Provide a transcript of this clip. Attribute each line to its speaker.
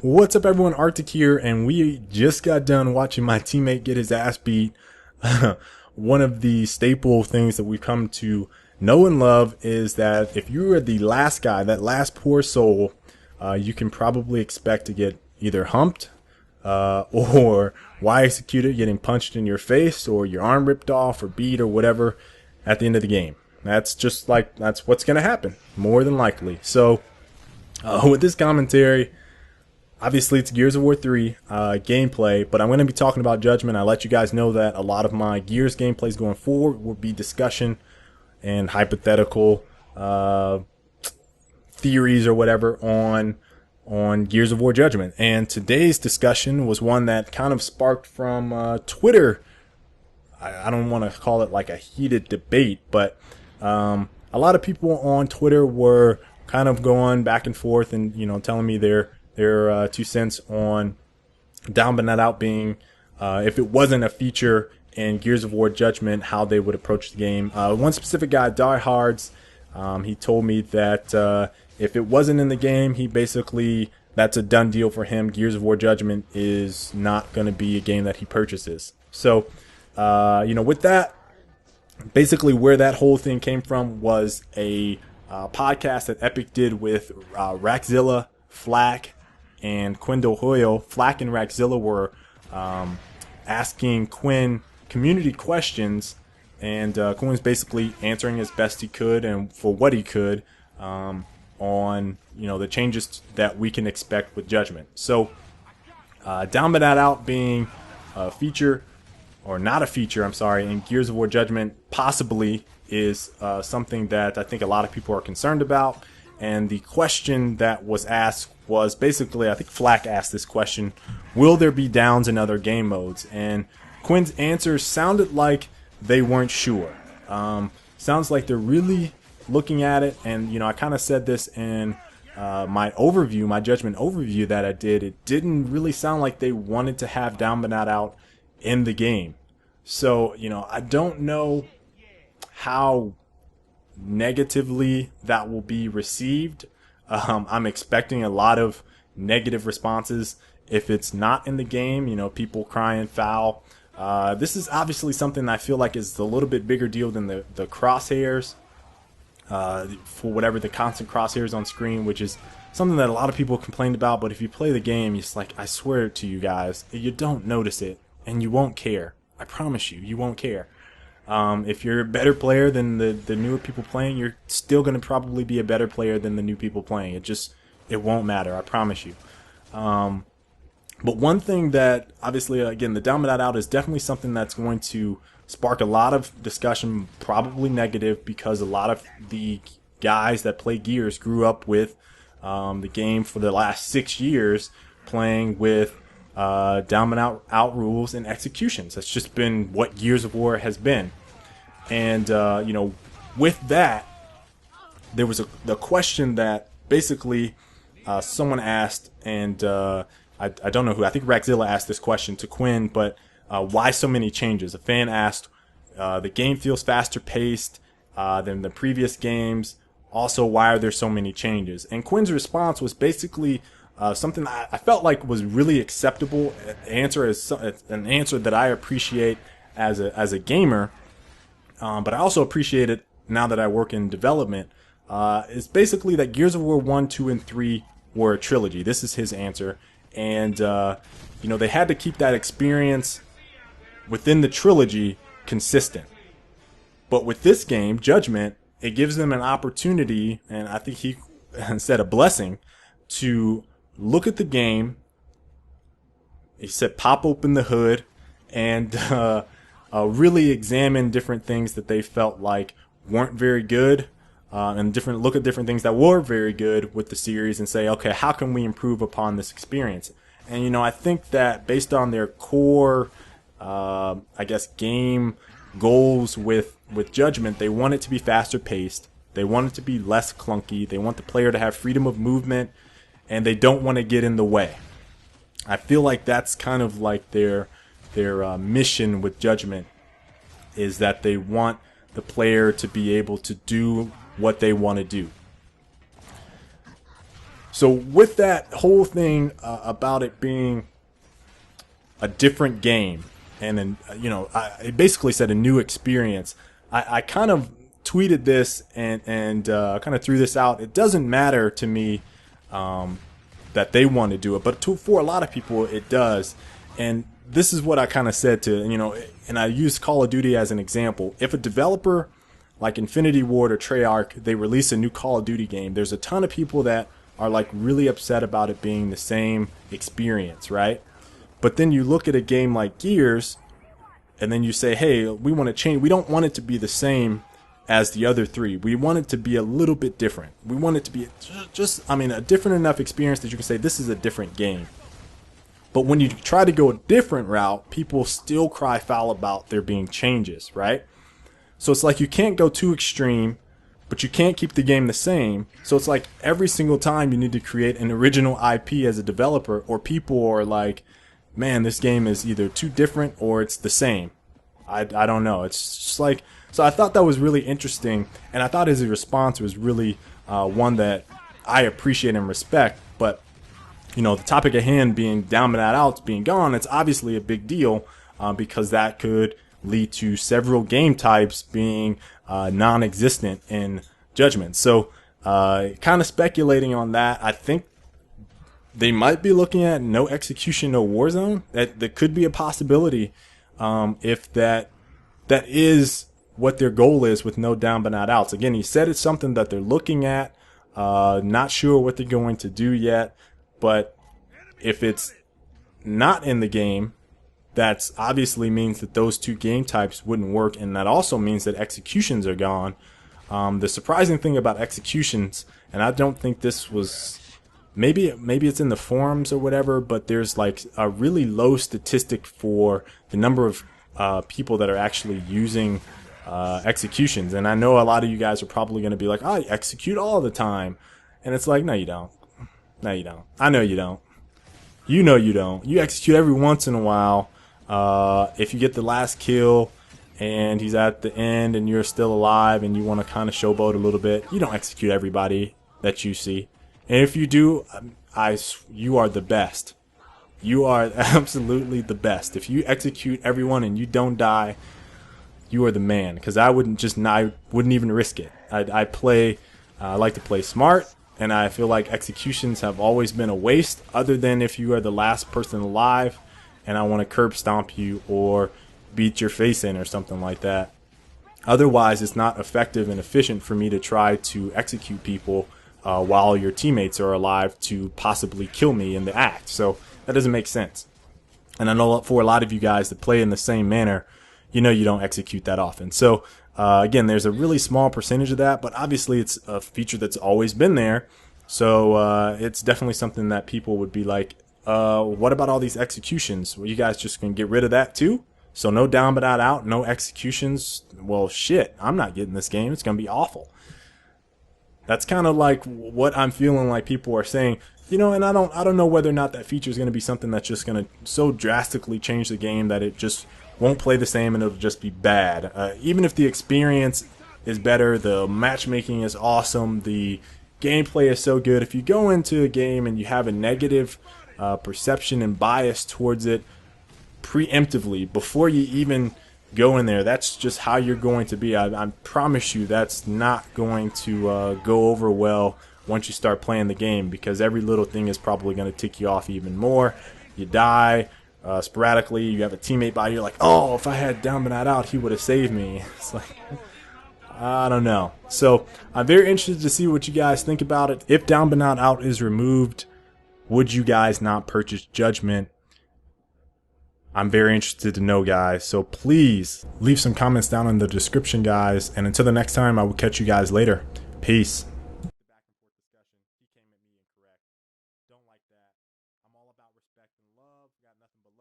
Speaker 1: What's up, everyone? Arctic here, and we just got done watching my teammate get his ass beat. One of the staple things that we've come to know and love is that if you are the last guy, that last poor soul, you can probably expect to get either humped or Y executed, getting punched in your face, or your arm ripped off or beat or whatever at the end of the game. That's what's going to happen, more than likely. So with this commentary, obviously it's Gears of War 3 gameplay, but I'm going to be talking about Judgment. I let you guys know that a lot of my Gears gameplays going forward will be discussion and hypothetical theories or whatever on Gears of War Judgment. And today's discussion was one that kind of sparked from Twitter. I don't want to call it like a heated debate, but a lot of people on Twitter were kind of going back and forth and, you know, telling me their 2 cents on Down But Not Out being, if it wasn't a feature in Gears of War Judgment, how they would approach the game. One specific guy, Diehards, he told me that if it wasn't in the game, that's a done deal for him. Gears of War Judgment is not going to be a game that he purchases. So, with that, basically where that whole thing came from was a podcast that Epic did with Rackzilla, Flack, and Quinn Dohoyo. Flack and Rackzilla were asking Quinn community questions, and Quinn was basically answering as best he could and for what he could on the changes that we can expect with Judgment. So Down But Not Out being a feature, or not a feature, I'm sorry, in Gears of War Judgment possibly is something that I think a lot of people are concerned about. And the question that was asked was basically, I think Flack asked this question, will there be downs in other game modes? And Quinn's answer sounded like they weren't sure. Sounds like they're really looking at it. And, I kind of said this in my Judgment overview that I did. It didn't really sound like they wanted to have Down But Not Out in the game. So, I don't know how negatively that will be received. I'm expecting a lot of negative responses if it's not in the game, people crying foul. This is obviously something I feel like is a little bit bigger deal than the crosshairs, for whatever the constant crosshairs on screen, which is something that a lot of people complained about. But if you play the game, it's like, I swear to you guys, you don't notice it and you won't care. I promise you won't care. If you're a better player than the newer people playing, you're still going to probably be a better player than the new people playing. It won't matter. I promise you. But one thing that, obviously, again, the Down But Not Out is definitely something that's going to spark a lot of discussion, probably negative, because a lot of the guys that play Gears grew up with the game for the last 6 years playing with Down But Out rules and executions. That's just been what Gears of War has been. And, with that, there was the question that basically someone asked, and I don't know who, I think Rackzilla asked this question to Quinn, but why so many changes? A fan asked, the game feels faster paced than the previous games. Also, why are there so many changes? And Quinn's response was basically something I felt like was really acceptable answer, as an answer that I appreciate as a gamer. But I also appreciate it now that I work in development. It's basically that Gears of War 1, 2, and 3 were a trilogy. This is his answer. And, they had to keep that experience within the trilogy consistent. But with this game, Judgment, it gives them an opportunity, and I think he said a blessing, to look at the game. He said pop open the hood and really examine different things that they felt like weren't very good, and look at different things that were very good with the series and say, okay, how can we improve upon this experience? And, I think that based on their core, game goals with Judgment, they want it to be faster paced. They want it to be less clunky. They want the player to have freedom of movement, and they don't want to get in the way. I feel like that's kind of like their mission with Judgment, is that they want the player to be able to do what they want to do. So with that whole thing about it being a different game, and then it basically said a new experience. I kind of tweeted this and kind of threw this out. It doesn't matter to me that they want to do it, but for a lot of people it does. And this is what I kind of said to and I used Call of Duty as an example. If a developer like Infinity Ward or Treyarch, they release a new Call of Duty game, there's a ton of people that are like really upset about it being the same experience, right? But then you look at a game like Gears, and then you say, hey, we want to change. We don't want it to be the same as the other three. We want it to be a little bit different. We want it to be a different enough experience that you can say this is a different game. But when you try to go a different route, people still cry foul about there being changes, right? So it's like you can't go too extreme, but you can't keep the game the same. So it's like every single time you need to create an original IP as a developer, or people are like, man, this game is either too different or it's the same. I don't know. It's just like, so I thought that was really interesting, and I thought his response was really one that I appreciate and respect. But the topic at hand being down but not out, being gone, it's obviously a big deal because that could lead to several game types being non-existent in Judgment. So kind of speculating on that, I think they might be looking at no execution, no war zone. That could be a possibility if that is what their goal is with no down but not outs. Again, he said it's something that they're looking at. Not sure what they're going to do yet, but if it's not in the game, that obviously means that those two game types wouldn't work, and that also means that executions are gone. The surprising thing about executions, and I don't think this was, maybe it's in the forums or whatever, but there's like a really low statistic for the number of people that are actually using executions. And I know a lot of you guys are probably going to be like, I execute all the time. And it's like, no, you don't. No, you don't. I know you don't. You know you don't. You execute every once in a while. If you get the last kill and he's at the end and you're still alive and you want to kind of showboat a little bit, you don't execute everybody that you see. And if you do, you are the best. You are absolutely the best. If you execute everyone and you don't die, you are the man. Because I wouldn't even risk it. I like to play smart, and I feel like executions have always been a waste, other than if you are the last person alive and I want to curb stomp you or beat your face in or something like that. Otherwise, it's not effective and efficient for me to try to execute people while your teammates are alive to possibly kill me in the act. So that doesn't make sense. And I know for a lot of you guys that play in the same manner, you don't execute that often. So again, there's a really small percentage of that, but obviously it's a feature that's always been there. So it's definitely something that people would be like, what about all these executions? Well, you guys just gonna get rid of that too? So no down but not out, no executions. Well, shit, I'm not getting this game. It's gonna be awful. That's kind of like what I'm feeling like people are saying. And I don't know whether or not that feature is going to be something that's just going to so drastically change the game that it just won't play the same and it'll just be bad. Even if the experience is better, the matchmaking is awesome, the gameplay is so good. If you go into a game and you have a negative perception and bias towards it preemptively before you even go in there, that's just how you're going to be. I promise you that's not going to go over well once you start playing the game, because every little thing is probably going to tick you off even more. You die sporadically, you have a teammate by you, you're like, oh, if I had down but not out, he would have saved me. It's like, I don't know. So I'm very interested to see what you guys think about it. If down but not out is removed, would you guys not purchase Judgment? I'm very interested to know, guys. So please leave some comments down in the description, guys. And until the next time, I will catch you guys later. Peace. Don't like that. I'm all about respect and love. Got nothing but love.